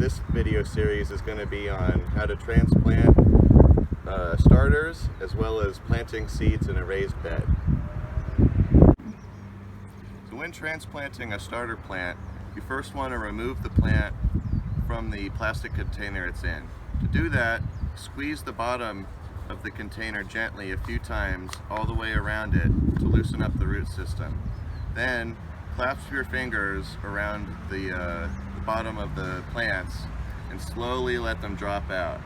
this video series is going to be on how to transplant starters as well as planting seeds in a raised bed. So when transplanting a starter plant, you first want to remove the plant from the plastic container it's in. To do that, squeeze the bottom of the container gently a few times all the way around it to loosen up the root system. Then clasp your fingers around the bottom of the plants and slowly let them drop out.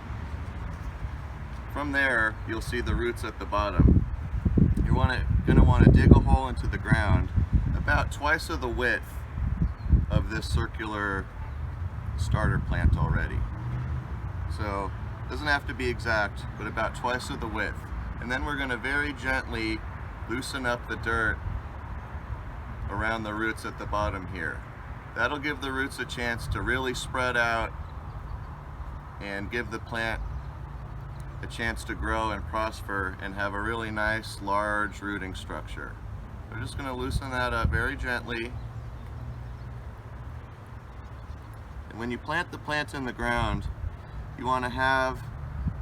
From there, you'll see the roots at the bottom. You're going to want to dig a hole into the ground about twice of the width of this circular starter plant already. So it doesn't have to be exact, but about twice of the width. And then we're going to very gently loosen up the dirt around the roots at the bottom here. That'll give the roots a chance to really spread out and give the plant a chance to grow and prosper and have a really nice large rooting structure. We're just going to loosen that up very gently. And when you plant the plant in the ground, you want to have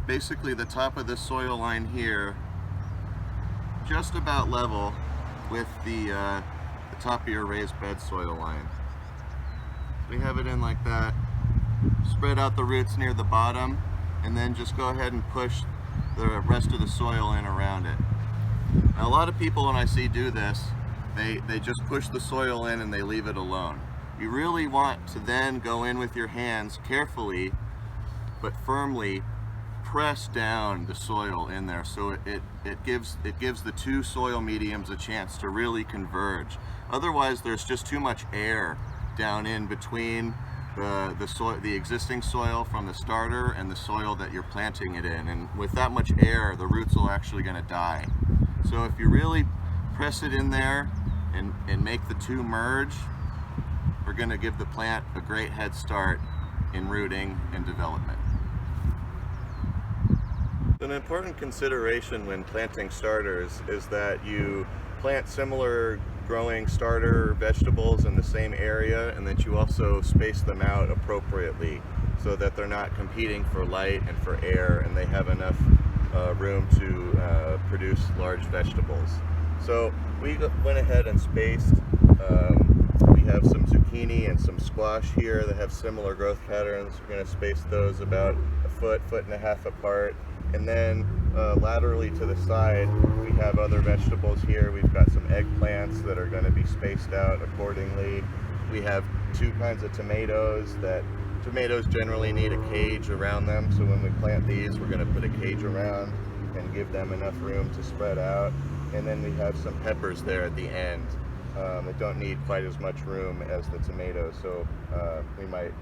basically the top of the soil line here just about level with the top of your raised bed soil line. We have it in like that. Spread out the roots near the bottom and then just go ahead and push the rest of the soil in around it. Now, a lot of people when I see do this, they just push the soil in and they leave it alone. You really want to then go in with your hands carefully but firmly press down the soil in there so it gives the two soil mediums a chance to really converge. Otherwise there's just too much air down in between the existing soil from the starter and the soil that you're planting it in, and with that much air the roots are actually going to die. So if you really press it in there and make the two merge, we're going to give the plant a great head start in rooting and development. An important consideration when planting starters is that you plant similar growing starter vegetables in the same area, and that you also space them out appropriately so that they're not competing for light and for air, and they have enough room to produce large vegetables. So we went ahead and spaced. We have some zucchini and some squash here that have similar growth patterns. We're going to space those about a foot and a half apart. And then laterally to the side, we have other vegetables here. We've got some eggplants that are going to be spaced out accordingly. We have two kinds of tomatoes tomatoes generally need a cage around them. So when we plant these, we're going to put a cage around and give them enough room to spread out. And then we have some peppers there at the end that don't need quite as much room as the tomatoes. So we might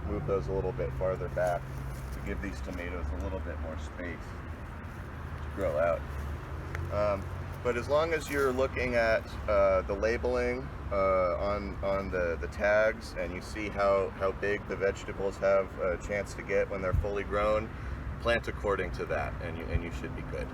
move those a little bit farther back to give these tomatoes a little bit more space to grow out. But as long as you're looking at the labeling on the tags, and you see how big the vegetables have a chance to get when they're fully grown, plant according to that, and you should be good.